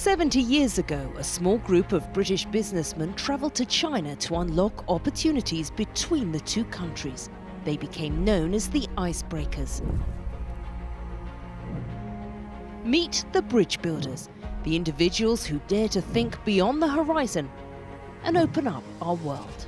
70 years ago, a small group of British businessmen travelled to China to unlock opportunities between the two countries. They became known as the icebreakers. Meet the bridge builders, the individuals who dare to think beyond the horizon and open up our world.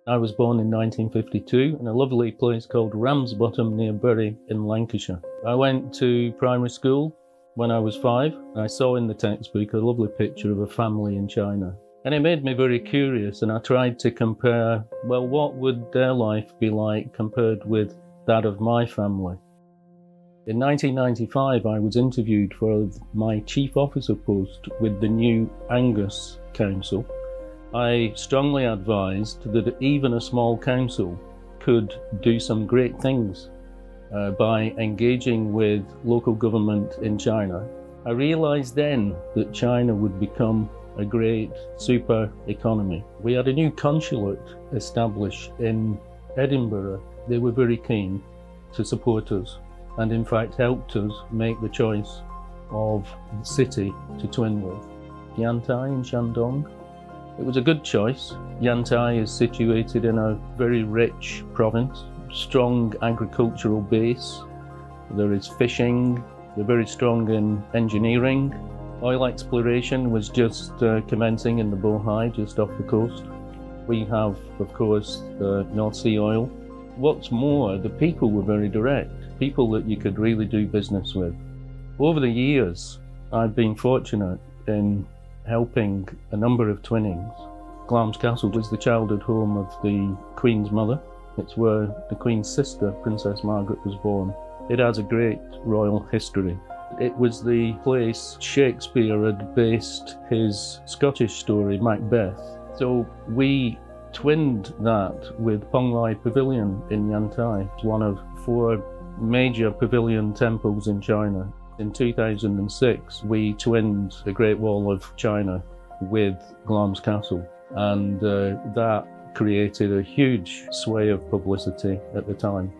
I was born in 1952 in a lovely place called Ramsbottom near Bury in Lancashire. I went to primary school when I was 5. I saw in the textbook a lovely picture of a family in China. And it made me very curious, and I tried to compare, well, what would their life be like compared with that of my family? In 1995, I was interviewed for my chief officer post with the new Angus council. I strongly advised that even a small council could do some great things by engaging with local government in China. I realised then that China would become a great super economy. We had a new consulate established in Edinburgh. They were very keen to support us and in fact helped us make the choice of the city to twin with. Yantai in Shandong. It was a good choice. Yantai is situated in a very rich province, strong agricultural base. There is fishing, they're very strong in engineering. Oil exploration was just commencing in the Bohai, just off the coast. We have, of course, the North Sea oil. What's more, the people were very direct, people that you could really do business with. Over the years, I've been fortunate in helping a number of twinnings. Glamis Castle was the childhood home of the Queen's mother. It's where the Queen's sister, Princess Margaret, was born. It has a great royal history. It was the place Shakespeare had based his Scottish story, Macbeth. So we twinned that with Ponglai Pavilion in Yantai. It's one of 4 major pavilion temples in China. In 2006, we twinned the Great Wall of China with Glamis Castle, and that created a huge sway of publicity at the time.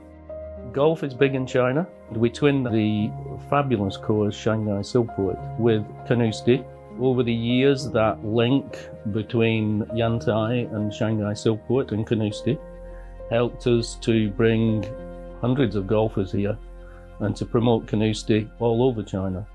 Golf is big in China. We twinned the fabulous course Shanghai Silkport with Canusti. Over the years, that link between Yantai and Shanghai Silkport and Canusti helped us to bring hundreds of golfers here and to promote Canusti all over China.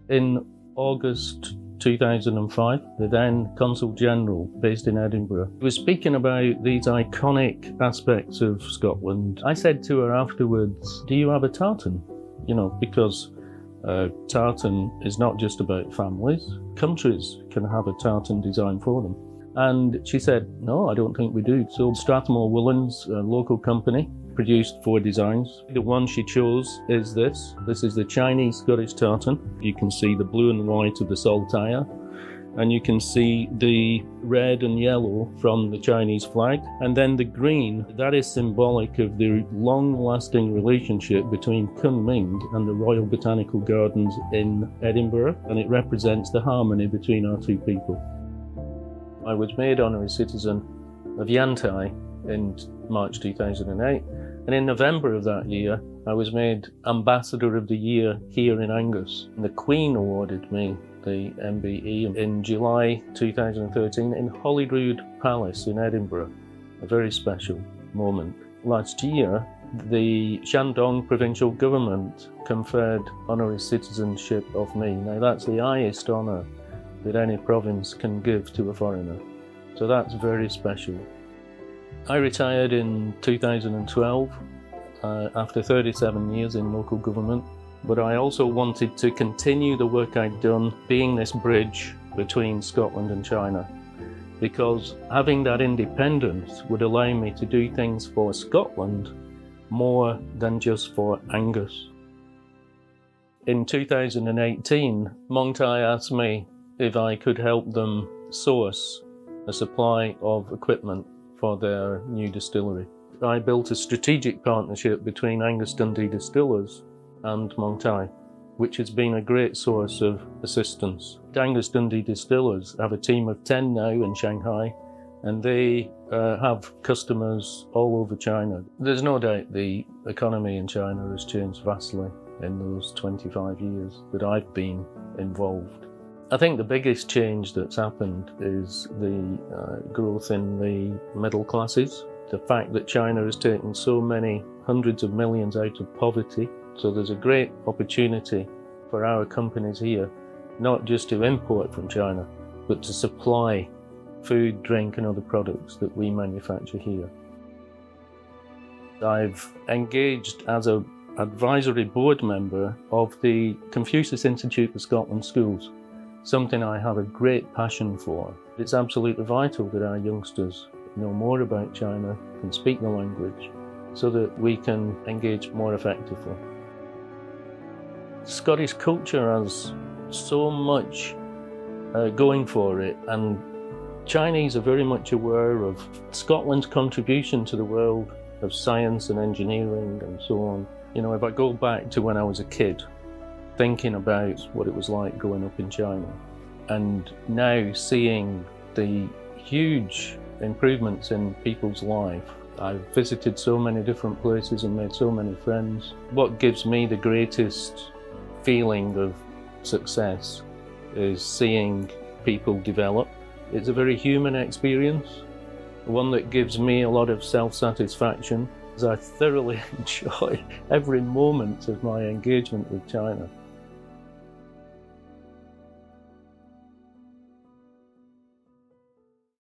In August 2005, the then Consul General based in Edinburgh was speaking about these iconic aspects of Scotland. I said to her afterwards, do you have a tartan? You know, because tartan is not just about families. Countries can have a tartan designed for them. And she said, no, I don't think we do. So Strathmore Woolens, a local company, produced 4 designs. The one she chose is this. This is the Chinese Scottish tartan. You can see the blue and white of the saltire, and you can see the red and yellow from the Chinese flag. And then the green, that is symbolic of the long-lasting relationship between Kunming and the Royal Botanical Gardens in Edinburgh, and it represents the harmony between our 2 people. I was made honorary citizen of Yantai in March 2008, and in November of that year I was made Ambassador of the Year here in Angus. And the Queen awarded me the MBE in July 2013 in Holyrood Palace in Edinburgh. A very special moment. Last year, the Shandong provincial government conferred honorary citizenship of me. Now that's the highest honour that any province can give to a foreigner. So that's very special. I retired in 2012 after 37 years in local government, but I also wanted to continue the work I'd done being this bridge between Scotland and China, because having that independence would allow me to do things for Scotland more than just for Angus. In 2018, Yantai asked me if I could help them source a supply of equipment for their new distillery. I built a strategic partnership between Angus Dundee Distillers and Yantai, which has been a great source of assistance. Angus Dundee Distillers have a team of 10 now in Shanghai, and they have customers all over China. There's no doubt the economy in China has changed vastly in those 25 years that I've been involved. I think the biggest change that's happened is the growth in the middle classes. The fact that China has taken so many hundreds of millions out of poverty. So there's a great opportunity for our companies here, not just to import from China, but to supply food, drink and other products that we manufacture here. I've engaged as an advisory board member of the Confucius Institute for Scotland Schools, something I have a great passion for. It's absolutely vital that our youngsters know more about China, can speak the language, so that we can engage more effectively. Scottish culture has so much going for it, and Chinese are very much aware of Scotland's contribution to the world of science and engineering and so on. You know, if I go back to when I was a kid, thinking about what it was like growing up in China, and now seeing the huge improvements in people's life. I've visited so many different places and made so many friends. What gives me the greatest feeling of success is seeing people develop. It's a very human experience, one that gives me a lot of self-satisfaction, as I thoroughly enjoy every moment of my engagement with China.